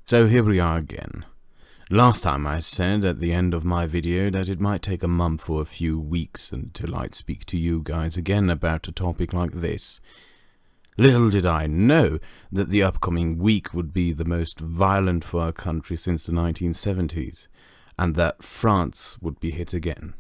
So here we are again. Last time I said at the end of my video that it might take a month or a few weeks until I'd speak to you guys again about a topic like this. Little did I know that the upcoming week would be the most violent for our country since the 1970s, and that France would be hit again.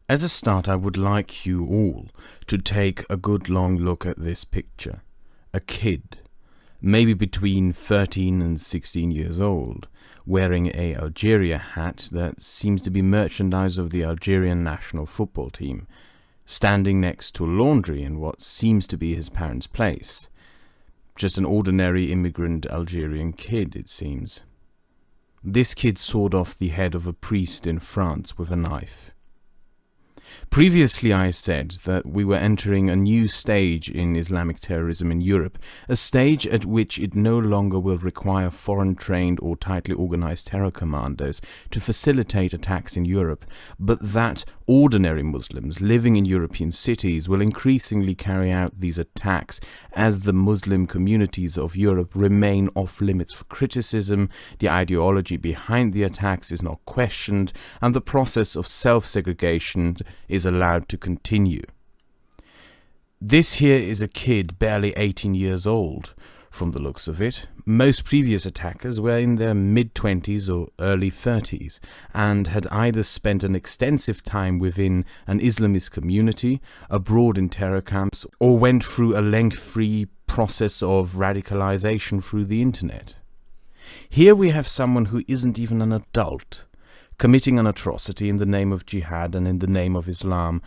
As a start, I would like you all to take a good long look at this picture. A kid, maybe between 13 and 16 years old, wearing a Algeria hat that seems to be merchandise of the Algerian national football team, standing next to laundry in what seems to be his parents' place. Just an ordinary immigrant Algerian kid, it seems. This kid sawed off the head of a priest in France with a knife. Previously I said that we were entering a new stage in Islamic terrorism in Europe, a stage at which it no longer will require foreign-trained or tightly organized terror commandos to facilitate attacks in Europe, but that ordinary Muslims living in European cities will increasingly carry out these attacks as the Muslim communities of Europe remain off-limits for criticism, the ideology behind the attacks is not questioned, and the process of self-segregation is allowed to continue. This here is a kid barely 18 years old, from the looks of it. Most previous attackers were in their mid-20s or early 30s, and had either spent an extensive time within an Islamist community, abroad in terror camps, or went through a length-free process of radicalization through the internet. Here we have someone who isn't even an adult, committing an atrocity in the name of jihad and in the name of Islam,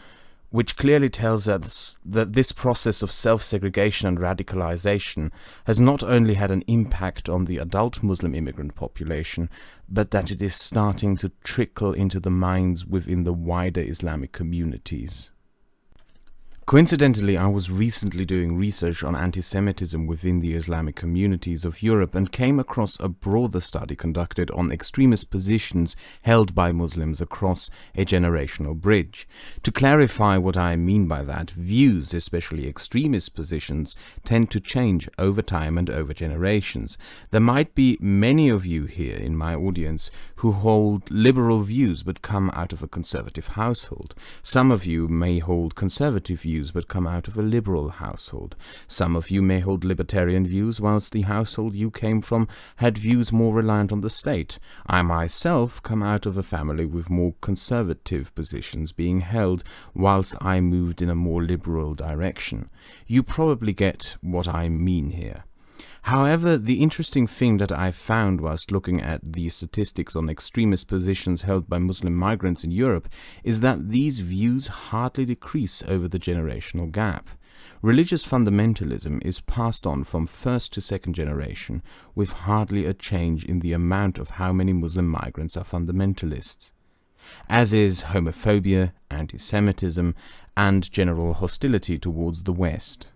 which clearly tells us that this process of self-segregation and radicalization has not only had an impact on the adult Muslim immigrant population, but that it is starting to trickle into the minds within the wider Islamic communities. Coincidentally, I was recently doing research on anti-Semitism within the Islamic communities of Europe and came across a broader study conducted on extremist positions held by Muslims across a generational bridge. To clarify what I mean by that, views, especially extremist positions, tend to change over time and over generations. There might be many of you here in my audience who hold liberal views but come out of a conservative household. Some of you may hold conservative views but come out of a liberal household. Some of you may hold libertarian views, whilst the household you came from had views more reliant on the state. I myself come out of a family with more conservative positions being held, whilst I moved in a more liberal direction. You probably get what I mean here. However, the interesting thing that I found whilst looking at the statistics on extremist positions held by Muslim migrants in Europe is that these views hardly decrease over the generational gap. Religious fundamentalism is passed on from first to second generation, with hardly a change in the amount of how many Muslim migrants are fundamentalists, as is homophobia, anti-Semitism, and general hostility towards the West.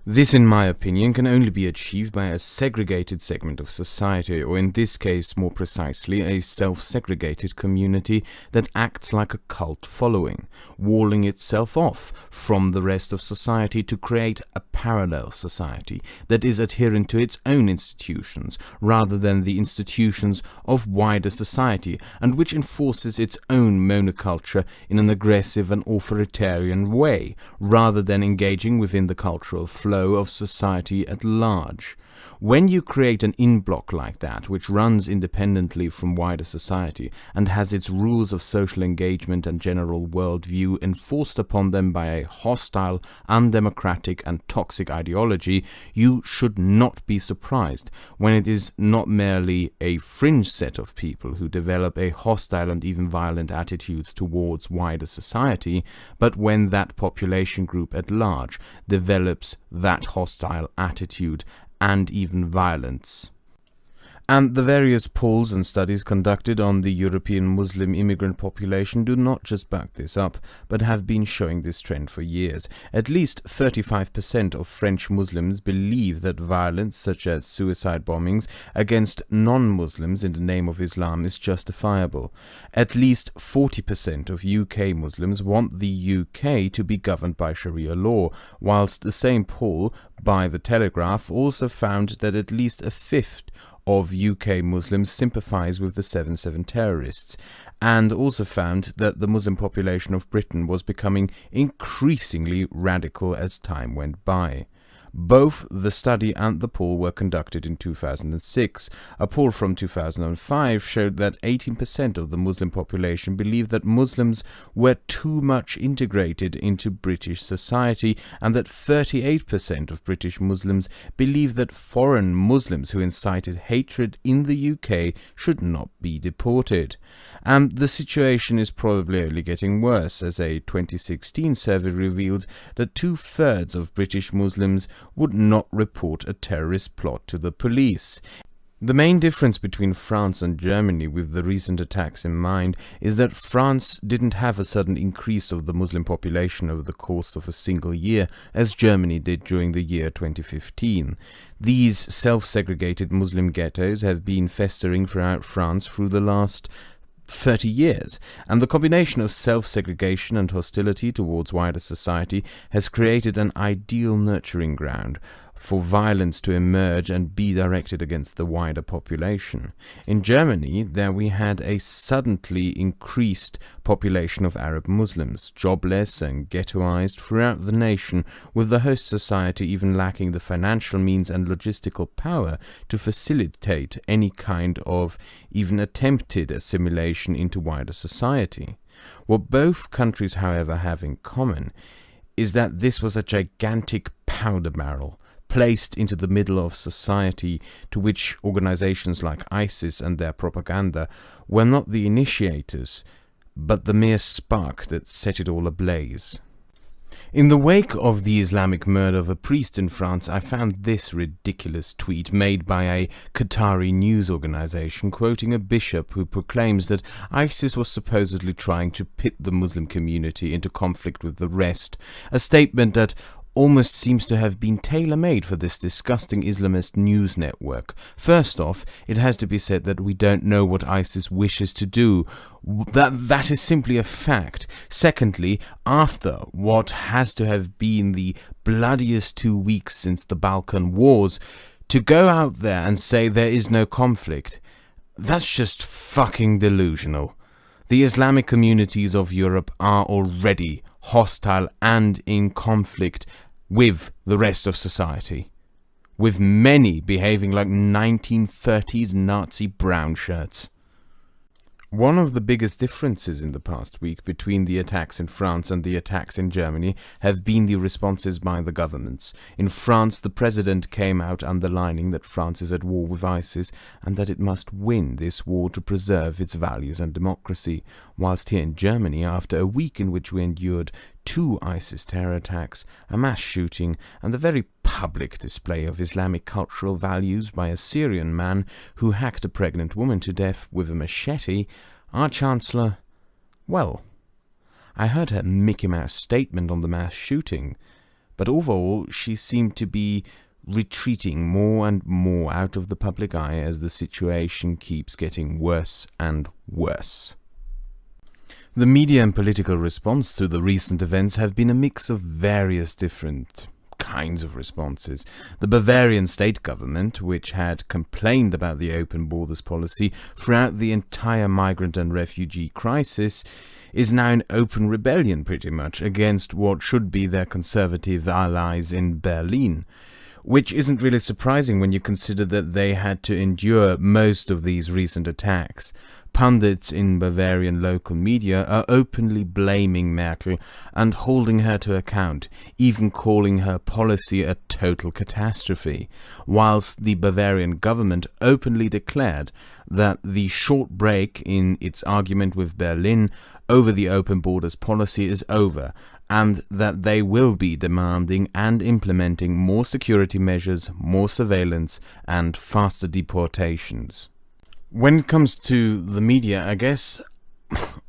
This, in my opinion, can only be achieved by a segregated segment of society, or in this case, more precisely, a self-segregated community that acts like a cult following, walling itself off from the rest of society to create a parallel society that is adherent to its own institutions, rather than the institutions of wider society, and which enforces its own monoculture in an aggressive and authoritarian way, rather than engaging within the cultural flow of society at large. When you create an in-block like that, which runs independently from wider society and has its rules of social engagement and general worldview enforced upon them by a hostile, undemocratic and toxic ideology, you should not be surprised when it is not merely a fringe set of people who develop a hostile and even violent attitudes towards wider society, but when that population group at large develops that hostile attitude and even violence. And the various polls and studies conducted on the European Muslim immigrant population do not just back this up, but have been showing this trend for years. At least 35% of French Muslims believe that violence, such as suicide bombings against non-Muslims in the name of Islam, is justifiable. At least 40% of UK Muslims want the UK to be governed by Sharia law, whilst the same poll by The Telegraph also found that at least a fifth of UK Muslims sympathise with the 7/7 terrorists, and also found that the Muslim population of Britain was becoming increasingly radical as time went by. Both the study and the poll were conducted in 2006. A poll from 2005 showed that 18% of the Muslim population believed that Muslims were too much integrated into British society, and that 38% of British Muslims believed that foreign Muslims who incited hatred in the UK should not be deported. And the situation is probably only getting worse, as a 2016 survey revealed that 2/3 of British Muslims would not report a terrorist plot to the police. The main difference between France and Germany, with the recent attacks in mind, is that France didn't have a sudden increase of the Muslim population over the course of a single year, as Germany did during the year 2015. These self-segregated Muslim ghettos have been festering throughout France through the last 30 years, and the combination of self-segregation and hostility towards wider society has created an ideal nurturing ground for violence to emerge and be directed against the wider population. In Germany, there we had a suddenly increased population of Arab Muslims, jobless and ghettoized throughout the nation, with the host society even lacking the financial means and logistical power to facilitate any kind of even attempted assimilation into wider society. What both countries, however, have in common is that this was a gigantic powder barrel placed into the middle of society, to which organizations like ISIS and their propaganda were not the initiators, but the mere spark that set it all ablaze. In the wake of the Islamic murder of a priest in France, I found this ridiculous tweet made by a Qatari news organization quoting a bishop who proclaims that ISIS was supposedly trying to pit the Muslim community into conflict with the rest, a statement that almost seems to have been tailor-made for this disgusting Islamist news network. First off, it has to be said that we don't know what ISIS wishes to do. That is simply a fact. Secondly, after what has to have been the bloodiest 2 weeks since the Balkan Wars, to go out there and say there is no conflict, that's just fucking delusional. The Islamic communities of Europe are already hostile and in conflict with the rest of society, with many behaving like 1930s Nazi brown shirts. One of the biggest differences in the past week between the attacks in France and the attacks in Germany have been the responses by the governments. In France, the president came out underlining that France is at war with ISIS and that it must win this war to preserve its values and democracy, whilst here in Germany, after a week in which we endured 2 ISIS terror attacks, a mass shooting, and the very public display of Islamic cultural values by a Syrian man who hacked a pregnant woman to death with a machete, our Chancellor, well, I heard her Mickey Mouse statement on the mass shooting, but overall she seemed to be retreating more and more out of the public eye as the situation keeps getting worse and worse. The media and political response to the recent events have been a mix of various different kinds of responses. The Bavarian state government, which had complained about the open borders policy throughout the entire migrant and refugee crisis, is now in open rebellion pretty much against what should be their conservative allies in Berlin, which isn't really surprising when you consider that they had to endure most of these recent attacks. Pundits in Bavarian local media are openly blaming Merkel and holding her to account, even calling her policy a total catastrophe, whilst the Bavarian government openly declared that the short break in its argument with Berlin over the open borders policy is over, and that they will be demanding and implementing more security measures, more surveillance, and faster deportations. When it comes to the media, I guess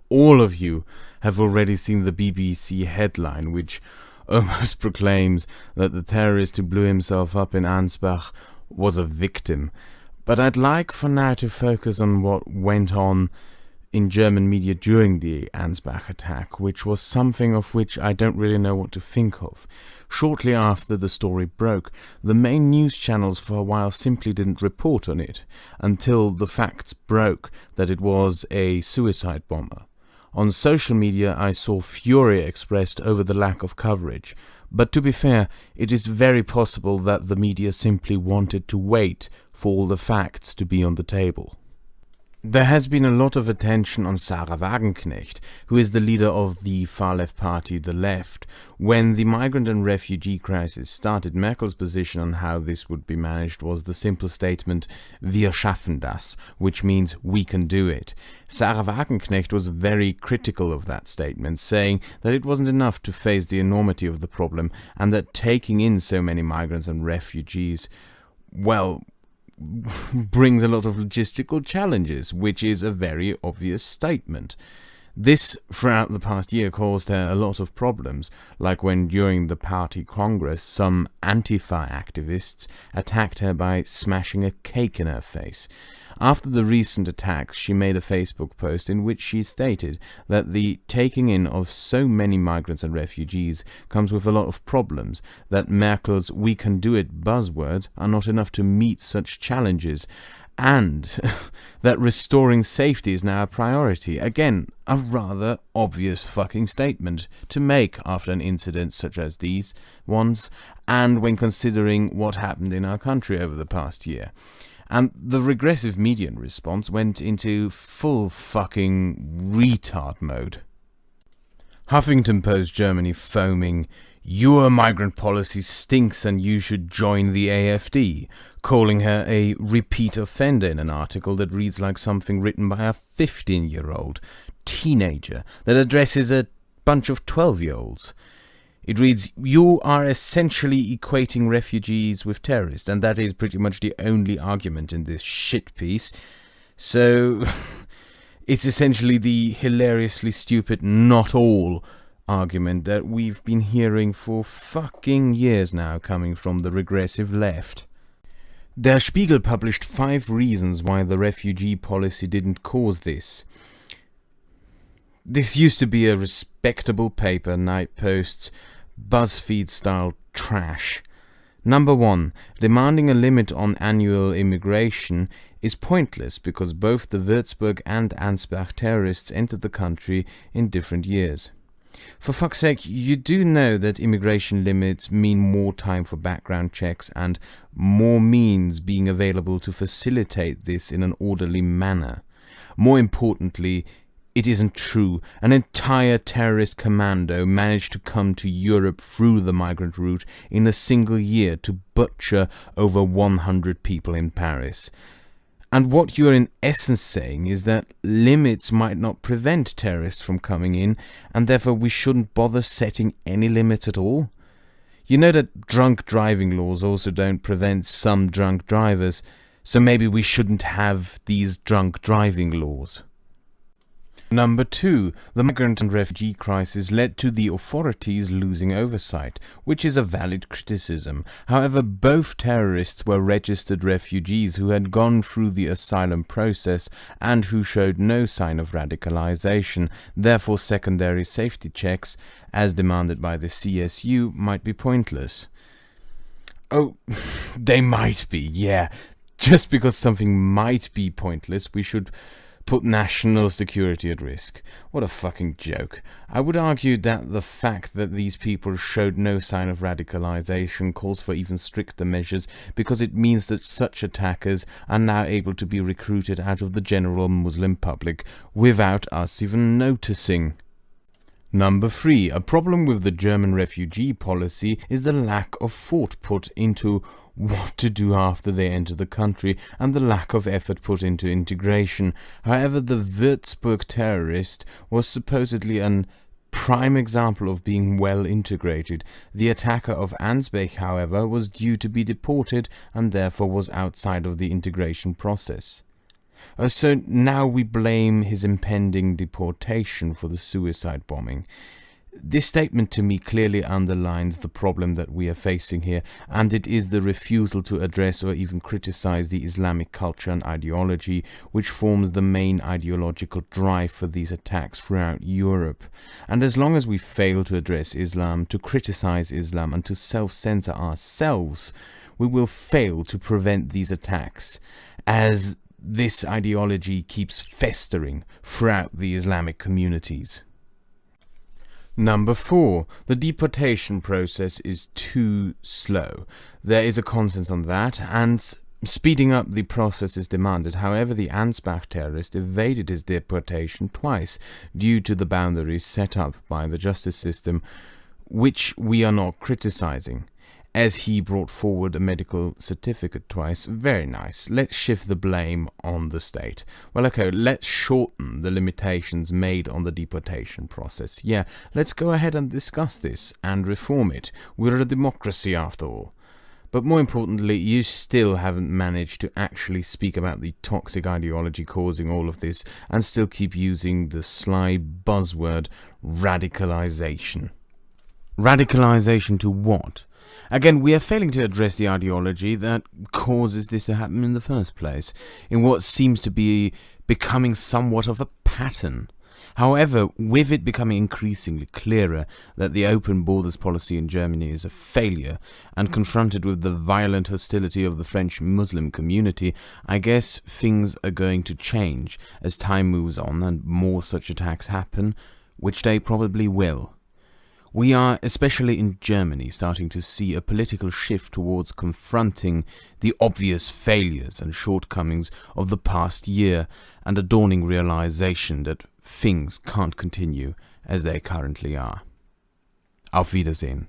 all of you have already seen the BBC headline, which almost proclaims that the terrorist who blew himself up in Ansbach was a victim. But I'd like for now to focus on what went on in German media during the Ansbach attack, which was something of which I don't really know what to think of. Shortly after the story broke, the main news channels for a while simply didn't report on it, until the facts broke that it was a suicide bomber. On social media I saw fury expressed over the lack of coverage, but to be fair, it is very possible that the media simply wanted to wait for all the facts to be on the table. There has been a lot of attention on Sarah Wagenknecht, who is the leader of the far-left party, The Left. When the migrant and refugee crisis started, Merkel's position on how this would be managed was the simple statement, "Wir schaffen das," which means we can do it. Sarah Wagenknecht was very critical of that statement, saying that it wasn't enough to face the enormity of the problem, and that taking in so many migrants and refugees, well, brings a lot of logistical challenges, which is a very obvious statement. This, throughout the past year, caused her a lot of problems, like when during the party congress some Antifa activists attacked her by smashing a cake in her face. After the recent attacks, she made a Facebook post in which she stated that the taking in of so many migrants and refugees comes with a lot of problems, that Merkel's "we can do it" buzzwords are not enough to meet such challenges, and that restoring safety is now a priority. Again, a rather obvious fucking statement to make after an incident such as these ones, and when considering what happened in our country over the past year. And the regressive media response went into full fucking retard mode. Huffington Post Germany foaming, "Your migrant policy stinks and you should join the AfD," calling her a repeat offender in an article that reads like something written by a 15-year-old teenager that addresses a bunch of 12-year-olds. It reads, "You are essentially equating refugees with terrorists," and that is pretty much the only argument in this shit piece. So it's essentially the hilariously stupid "not all" argument that we've been hearing for fucking years now, coming from the regressive left. Der Spiegel published 5 reasons why the refugee policy didn't cause this. This used to be a respectable paper, night posts, BuzzFeed-style trash. Number 1. Demanding a limit on annual immigration is pointless because both the Würzburg and Ansbach terrorists entered the country in different years. For fuck's sake, you do know that immigration limits mean more time for background checks and more means being available to facilitate this in an orderly manner. More importantly, it isn't true. An entire terrorist commando managed to come to Europe through the migrant route in a single year to butcher over 100 people in Paris. And what you're in essence saying is that limits might not prevent terrorists from coming in, and therefore we shouldn't bother setting any limits at all? You know that drunk driving laws also don't prevent some drunk drivers, so maybe we shouldn't have these drunk driving laws. Number 2. The migrant and refugee crisis led to the authorities losing oversight, which is a valid criticism. However, both terrorists were registered refugees who had gone through the asylum process and who showed no sign of radicalization. Therefore, secondary safety checks, as demanded by the CSU, might be pointless. Oh, they might be, yeah. Just because something might be pointless, we should put national security at risk. What a fucking joke. I would argue that the fact that these people showed no sign of radicalization calls for even stricter measures, because it means that such attackers are now able to be recruited out of the general Muslim public without us even noticing. Number 3. A problem with the German refugee policy is the lack of thought put into what to do after they enter the country, and the lack of effort put into integration. However, the Würzburg terrorist was supposedly an prime example of being well integrated. The attacker of Ansbach, however, was due to be deported and therefore was outside of the integration process. So now we blame his impending deportation for the suicide bombing. This statement to me clearly underlines the problem that we are facing here, and it is the refusal to address or even criticize the Islamic culture and ideology which forms the main ideological drive for these attacks throughout Europe. And as long as we fail to address Islam, to criticize Islam, and to self-censor ourselves, we will fail to prevent these attacks, as this ideology keeps festering throughout the Islamic communities. Number 4. The deportation process is too slow. There is a consensus on that, and speeding up the process is demanded. However, the Ansbach terrorist evaded his deportation twice due to the boundaries set up by the justice system, which we are not criticizing. As he brought forward a medical certificate twice. Very nice. Let's shift the blame on the state. Well, okay, let's shorten the limitations made on the deportation process. Yeah, let's go ahead and discuss this and reform it. We're a democracy after all. But more importantly, you still haven't managed to actually speak about the toxic ideology causing all of this and still keep using the sly buzzword radicalization. Radicalization to what? Again, we are failing to address the ideology that causes this to happen in the first place, in what seems to be becoming somewhat of a pattern. However, with it becoming increasingly clearer that the open borders policy in Germany is a failure, and confronted with the violent hostility of the French Muslim community, I guess things are going to change as time moves on and more such attacks happen, which they probably will. We are, especially in Germany, starting to see a political shift towards confronting the obvious failures and shortcomings of the past year and a dawning realization that things can't continue as they currently are. Auf Wiedersehen.